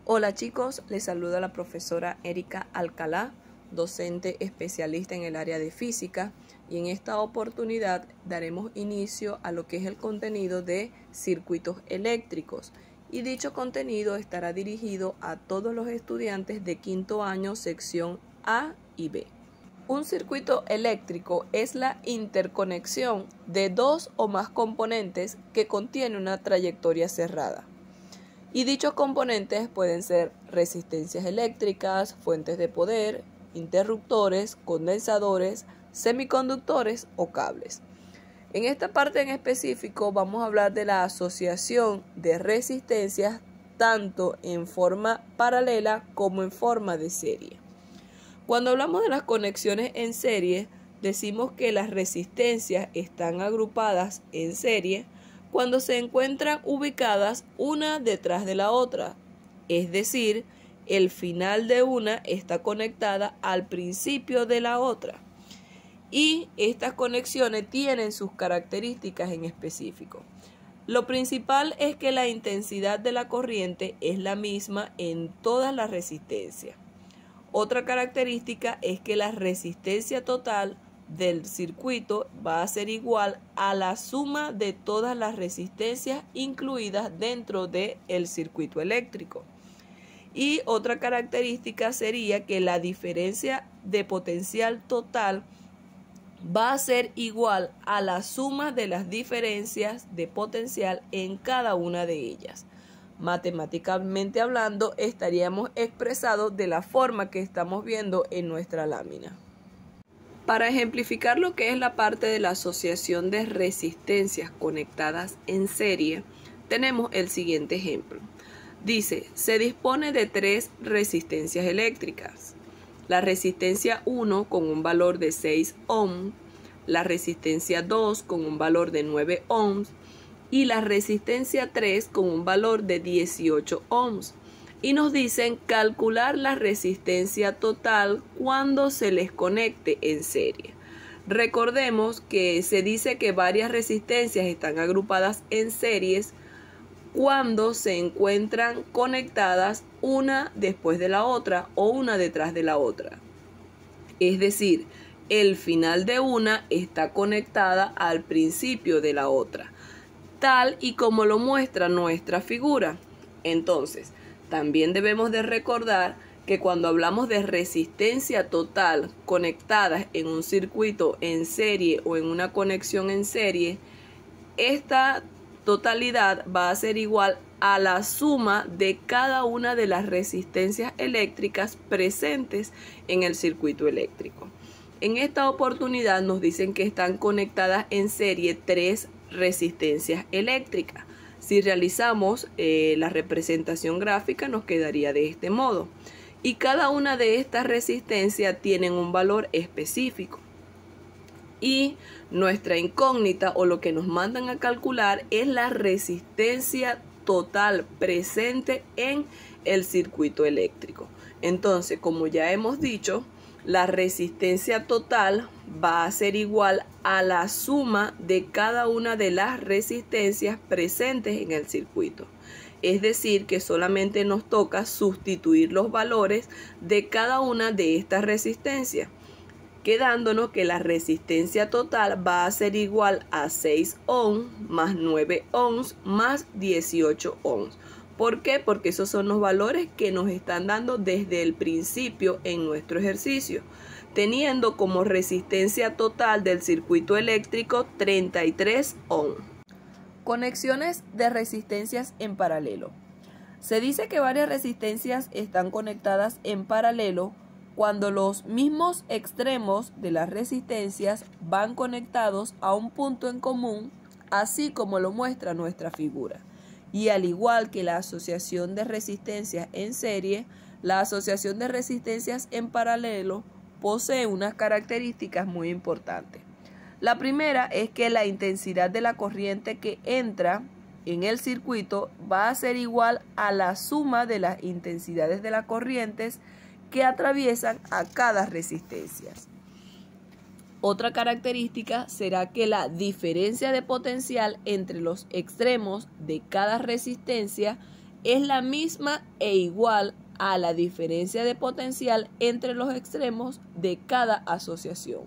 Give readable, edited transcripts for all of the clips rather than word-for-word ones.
Hola chicos, les saluda la profesora Erika Alcalá, docente especialista en el área de física, y en esta oportunidad daremos inicio a lo que es el contenido de circuitos eléctricos, y dicho contenido estará dirigido a todos los estudiantes de quinto año sección A y B. Un circuito eléctrico es la interconexión de dos o más componentes que contiene una trayectoria cerrada. Y dichos componentes pueden ser resistencias eléctricas, fuentes de poder, interruptores, condensadores, semiconductores o cables. En esta parte en específico vamos a hablar de la asociación de resistencias tanto en forma paralela como en forma de serie. Cuando hablamos de las conexiones en serie, decimos que las resistencias están agrupadas en serie cuando se encuentran ubicadas una detrás de la otra, es decir, el final de una está conectada al principio de la otra, y estas conexiones tienen sus características en específico. Lo principal es que la intensidad de la corriente es la misma en todas las resistencias. Otra característica es que la resistencia total del circuito va a ser igual a la suma de todas las resistencias incluidas dentro del circuito eléctrico. Y otra característica sería que la diferencia de potencial total va a ser igual a la suma de las diferencias de potencial en cada una de ellas. Matemáticamente hablando, estaríamos expresados de la forma que estamos viendo en nuestra lámina. Para ejemplificar lo que es la parte de la asociación de resistencias conectadas en serie, tenemos el siguiente ejemplo. Dice, se dispone de tres resistencias eléctricas. La resistencia 1 con un valor de 6 ohms, la resistencia 2 con un valor de 9 ohms, y la resistencia 3 con un valor de 18 ohms. Y nos dicen calcular la resistencia total cuando se les conecte en serie. Recordemos que se dice que varias resistencias están agrupadas en series cuando se encuentran conectadas una después de la otra o una detrás de la otra. Es decir, el final de una está conectada al principio de la otra, tal y como lo muestra nuestra figura. Entonces, también debemos de recordar que cuando hablamos de resistencia total conectadas en un circuito en serie o en una conexión en serie, esta totalidad va a ser igual a la suma de cada una de las resistencias eléctricas presentes en el circuito eléctrico. En esta oportunidad nos dicen que están conectadas en serie tres resistencias eléctricas. Si realizamos la representación gráfica nos quedaría de este modo. Y cada una de estas resistencias tienen un valor específico. Y nuestra incógnita o lo que nos mandan a calcular es la resistencia total presente en el circuito eléctrico. Entonces, como ya hemos dicho, la resistencia total va a ser igual a la suma de cada una de las resistencias presentes en el circuito. Es decir, que solamente nos toca sustituir los valores de cada una de estas resistencias, quedándonos que la resistencia total va a ser igual a 6 ohms más 9 ohms más 18 ohms. ¿Por qué? Porque esos son los valores que nos están dando desde el principio en nuestro ejercicio, teniendo como resistencia total del circuito eléctrico 33 ohms. Conexiones de resistencias en paralelo. Se dice que varias resistencias están conectadas en paralelo cuando los mismos extremos de las resistencias van conectados a un punto en común, así como lo muestra nuestra figura. Y al igual que la asociación de resistencias en serie, la asociación de resistencias en paralelo posee unas características muy importantes. La primera es que la intensidad de la corriente que entra en el circuito va a ser igual a la suma de las intensidades de las corrientes que atraviesan a cada resistencia. Otra característica será que la diferencia de potencial entre los extremos de cada resistencia es la misma e igual a la diferencia de potencial entre los extremos de cada asociación.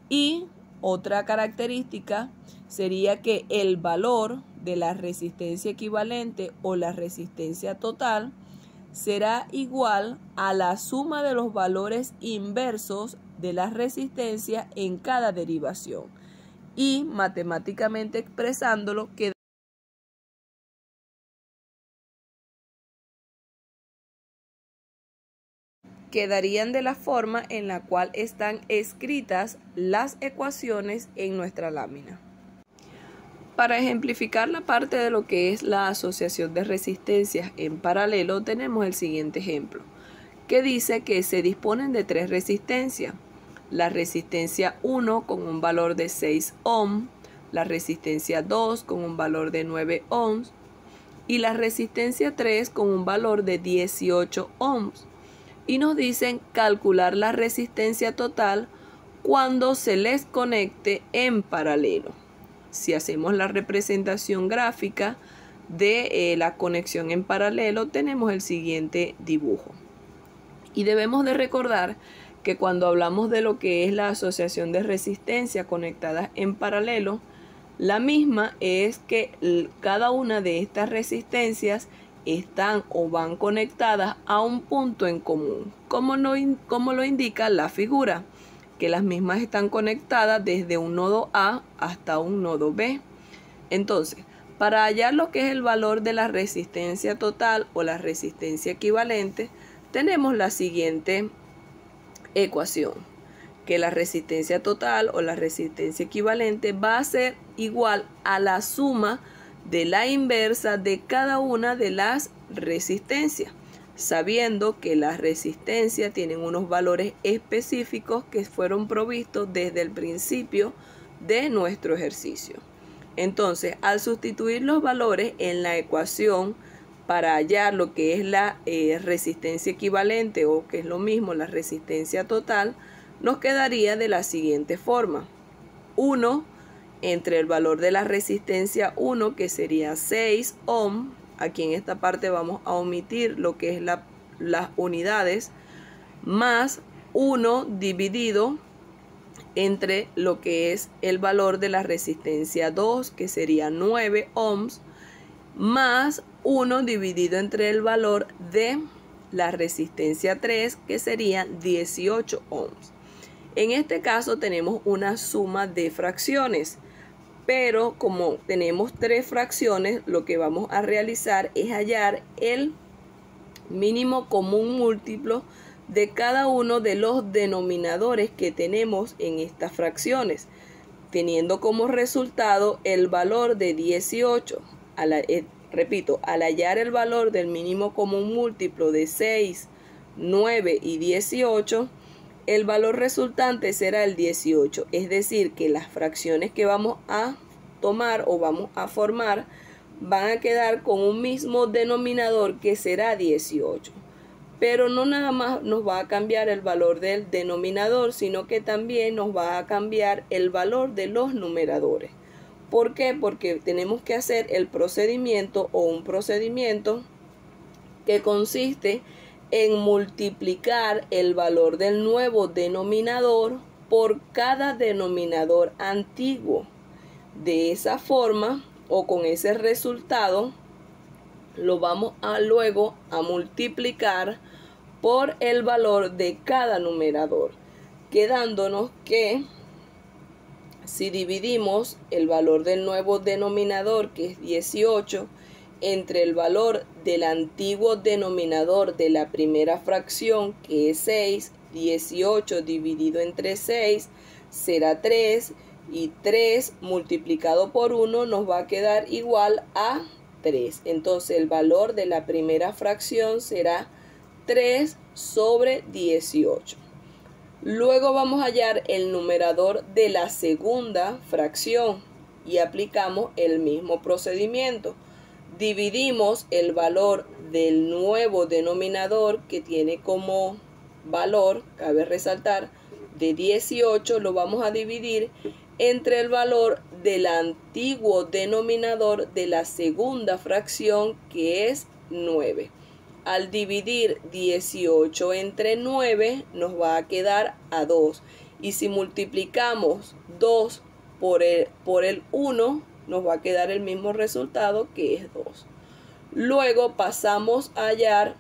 Y otra característica sería que el valor de la resistencia equivalente o la resistencia total será igual a la suma de los valores inversos de la resistencia en cada derivación. Y matemáticamente expresándolo, quedarían de la forma en la cual están escritas las ecuaciones en nuestra lámina. Para ejemplificar la parte de lo que es la asociación de resistencias en paralelo, tenemos el siguiente ejemplo, que dice que se disponen de tres resistencias. La resistencia 1 con un valor de 6 ohms, la resistencia 2 con un valor de 9 ohms y la resistencia 3 con un valor de 18 ohms. Y nos dicen calcular la resistencia total cuando se les conecte en paralelo. Si hacemos la representación gráfica de la conexión en paralelo, tenemos el siguiente dibujo. Y debemos de recordar que cuando hablamos de lo que es la asociación de resistencia conectadas en paralelo, la misma es que cada una de estas resistencias están o van conectadas a un punto en común, como lo indica la figura, que las mismas están conectadas desde un nodo A hasta un nodo B. Entonces, para hallar lo que es el valor de la resistencia total o la resistencia equivalente, tenemos la siguiente ecuación, que la resistencia total o la resistencia equivalente va a ser igual a la suma de la inversa de cada una de las resistencias, sabiendo que las resistencias tienen unos valores específicos que fueron provistos desde el principio de nuestro ejercicio. Entonces, al sustituir los valores en la ecuación para hallar lo que es la resistencia equivalente o que es lo mismo la resistencia total, nos quedaría de la siguiente forma: 1 entre el valor de la resistencia 1, que sería 6 ohms. Aquí en esta parte vamos a omitir lo que es las unidades, más 1 dividido entre lo que es el valor de la resistencia 2, que sería 9 ohms, más 1 dividido entre el valor de la resistencia 3, que sería 18 ohms. En este caso tenemos una suma de fracciones, pero como tenemos tres fracciones, lo que vamos a realizar es hallar el mínimo común múltiplo de cada uno de los denominadores que tenemos en estas fracciones, teniendo como resultado el valor de 18. Repito, al hallar el valor del mínimo común múltiplo de 6, 9 y 18, el valor resultante será el 18, es decir, que las fracciones que vamos a tomar o vamos a formar van a quedar con un mismo denominador que será 18. Pero no nada más nos va a cambiar el valor del denominador, sino que también nos va a cambiar el valor de los numeradores. ¿Por qué? Porque tenemos que hacer el procedimiento o un procedimiento que consiste en multiplicar el valor del nuevo denominador por cada denominador antiguo. De esa forma o con ese resultado lo vamos a luego a multiplicar por el valor de cada numerador, quedándonos que si dividimos el valor del nuevo denominador, que es 18, entre el valor del antiguo denominador de la primera fracción, que es 6, 18 dividido entre 6 será 3, y 3 multiplicado por 1 nos va a quedar igual a 3. Entonces el valor de la primera fracción será 3 sobre 18. Luego vamos a hallar el numerador de la segunda fracción y aplicamos el mismo procedimiento. Dividimos el valor del nuevo denominador, que tiene como valor, cabe resaltar, de 18, lo vamos a dividir entre el valor del antiguo denominador de la segunda fracción, que es 9. Al dividir 18 entre 9 nos va a quedar a 2. Y si multiplicamos 2 por el 1, nos va a quedar el mismo resultado, que es 2. Luego pasamos a hallar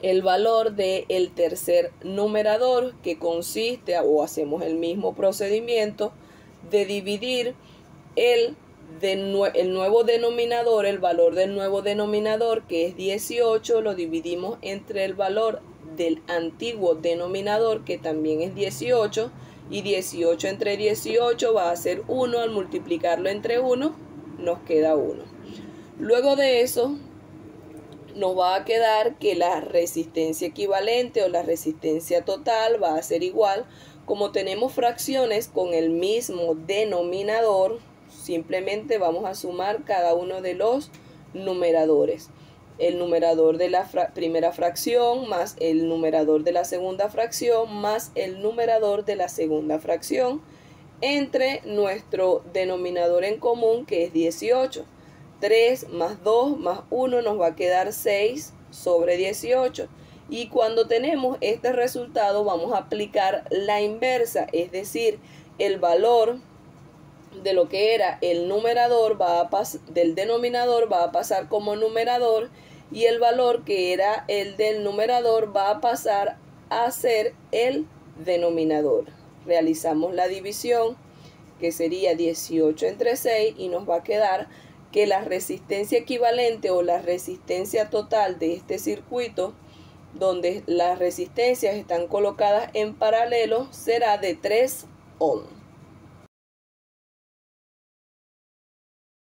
el valor del tercer numerador, que consiste, o hacemos el mismo procedimiento de dividir el nuevo denominador, el valor del nuevo denominador, que es 18, lo dividimos entre el valor del antiguo denominador, que también es 18, y 18 entre 18 va a ser 1. Al multiplicarlo entre 1 nos queda 1. Luego de eso nos va a quedar que la resistencia equivalente o la resistencia total va a ser igual. Como tenemos fracciones con el mismo denominador, simplemente vamos a sumar cada uno de los numeradores. El numerador de la primera fracción más el numerador de la segunda fracción más el numerador de la segunda fracción entre nuestro denominador en común, que es 18. 3 más 2 más 1 nos va a quedar 6 sobre 18. Y cuando tenemos este resultado vamos a aplicar la inversa, es decir, el valor de lo que era el numerador del denominador va a pasar como numerador, y el valor que era el del numerador va a pasar a ser el denominador. Realizamos la división, que sería 18 entre 6, y nos va a quedar que la resistencia equivalente o la resistencia total de este circuito, donde las resistencias están colocadas en paralelo, será de 3 ohms.